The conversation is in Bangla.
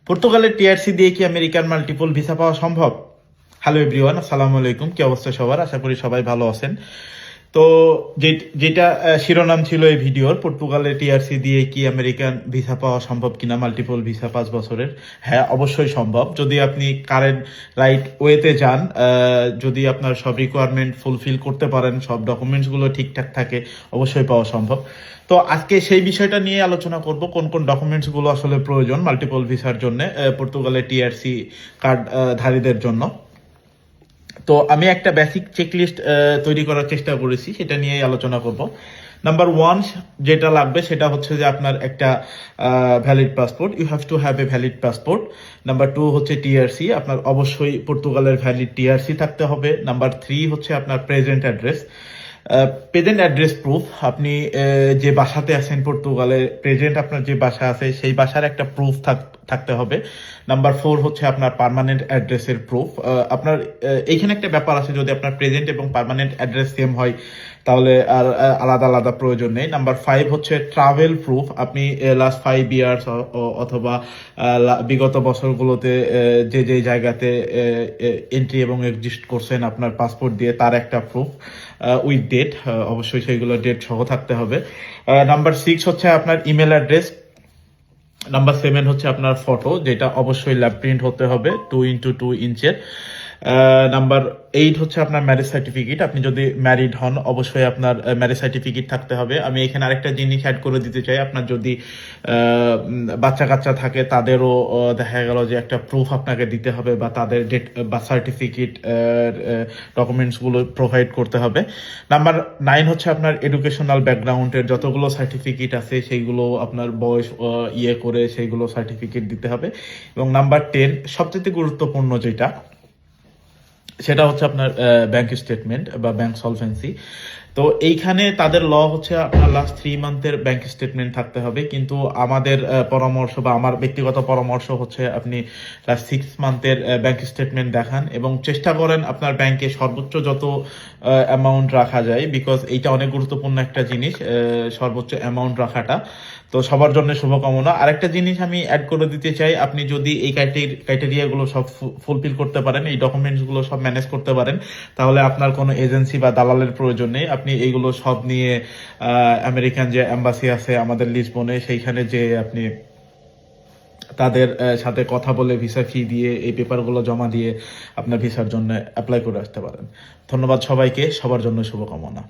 পর্তুগালের টিআরসি দিয়ে কি আমেরিকান মাল্টিপল ভিসা পাওয়া সম্ভব? হ্যালো এভরিওয়ান, আসসালামু আলাইকুম। কি অবস্থা সবার? আশা করি সবাই ভালো আছেন। তো যেটা শিরোনাম ছিল এই ভিডিওর, পর্তুগালের টিআরসি দিয়ে কি আমেরিকান ভিসা পাওয়া সম্ভব কিনা, মাল্টিপল ভিসা 5 বছরের। হ্যাঁ, অবশ্যই সম্ভব যদি আপনি কারেন্ট রাইট ওয়েতে যান, যদি আপনার সব রিকোয়ারমেন্ট ফুলফিল করতে পারেন, সব ডকুমেন্টসগুলো ঠিকঠাক থাকে, অবশ্যই পাওয়া সম্ভব। তো আজকে সেই বিষয়টা নিয়ে আলোচনা করব, কোন কোন ডকুমেন্টসগুলো আসলে প্রয়োজন মাল্টিপল ভিসার জন্য, পর্তুগালের টিআরসি কার্ড ধারীদের জন্য। তো আমি একটা বেসিক চেকলিস্ট তৈরি করার চেষ্টা করেছি, সেটা নিয়েই আলোচনা করব। নাম্বার 1 যেটা লাগবে সেটা হচ্ছে যে আপনার একটা valid passport. You have to have a valid passport. Number 2 হচ্ছে টিআরসি, আপনার অবশ্যই পর্তুগালের ভ্যালিড টিআরসি থাকতে হবে। নাম্বার 3 হচ্ছে আপনার present address. Present address proof, আপনি যে বাসাতে আছেন পর্তুগালে, প্রেজেন্ট আপনার যে বাসা আছে সেই বাসার একটা প্রুফ থাকতে হবে। নাম্বার 4 হচ্ছে আপনার পার্মানেন্ট অ্যাড্রেসের প্রুফ। আপনার এইখানে একটা ব্যাপার আছে, যদি আপনার প্রেজেন্ট এবং পার্মানেন্ট অ্যাড্রেস সেম হয় তাহলে আর আলাদা আলাদা প্রয়োজন নেই। নাম্বার 5 হচ্ছে ট্রাভেল প্রুফ, আপনি লাস্ট 5 ইয়ার্স অথবা বিগত বছরগুলোতে যে যে জায়গাতে এন্ট্রি এবং এক্সিস্ট করছেন আপনার পাসপোর্ট দিয়ে, তার একটা প্রুফ উইথ ডেট, অবশ্যই সেইগুলো ডেট সহ থাকতে হবে। নাম্বার 6 হচ্ছে আপনার ইমেল অ্যাড্রেস। নাম্বার 7 হচ্ছে আপনার ফটো, যেটা অবশ্যই ল্যাব প্রিন্ট হতে হবে 2x2 ইঞ্চের। নাম্বার 8 হচ্ছে আপনার ম্যারেজ সার্টিফিকেট, আপনি যদি ম্যারিড হন অবশ্যই আপনার ম্যারেজ সার্টিফিকেট থাকতে হবে। আমি এখানে আরেকটা জিনিস অ্যাড করে দিতে চাই, আপনার যদি বাচ্চা কাচ্চা থাকে তাদেরও দেখা গেল যে একটা প্রুফ আপনাকে দিতে হবে, বা তাদের ডেট বা সার্টিফিকেট ডকুমেন্টসগুলো প্রোভাইড করতে হবে। নাম্বার 9 হচ্ছে আপনার এডুকেশনাল ব্যাকগ্রাউন্ডের যতগুলো সার্টিফিকেট আছে সেইগুলো আপনার বয়স ইয়ে করে সেইগুলো সার্টিফিকেট দিতে হবে। এবং নাম্বার 10 সবচেয়ে গুরুত্বপূর্ণ যেটা, সেটা হচ্ছে আপনার ব্যাংক স্টেটমেন্ট বা ব্যাংক সলভেন্সি। তো এইখানে তাদের ল হচ্ছে আপনার লাস্ট 3 মান্থের ব্যাংক স্টেটমেন্ট থাকতে হবে, কিন্তু আমাদের পরামর্শ বা আমার ব্যক্তিগত পরামর্শ হচ্ছে আপনি লাস্ট 6 মান্থের ব্যাংক স্টেটমেন্ট দেখান এবং চেষ্টা করেন আপনার ব্যাংকে সর্বোচ্চ যত অ্যামাউন্ট রাখা যায়, বিকজ এইটা অনেক গুরুত্বপূর্ণ একটা জিনিস, সর্বোচ্চ অ্যামাউন্ট রাখাটা। তো সবার জন্য শুভকামনা। আরেকটা জিনিস আমি অ্যাড করে দিতে চাই, আপনি যদি এই ক্রাইটেরিয়াগুলো সব ফুলফিল করতে পারেন, এই ডকুমেন্টসগুলো সব ম্যানেজ করতে পারেন, তাহলে আপনার কোনো এজেন্সি বা দালালের প্রয়োজন নেই। আপনি এইগুলো সব নিয়ে আমেরিকান যে এম্বাসি আছে আমাদের লিসবনে, সেইখানে যে আপনি তাদের সাথে কথা বলে ভিসা ফি দিয়ে এই পেপারগুলো জমা দিয়ে আপনার ভিসার জন্য অ্যাপ্লাই করে আসতে পারেন। ধন্যবাদ সবাইকে, সবার জন্য শুভকামনা।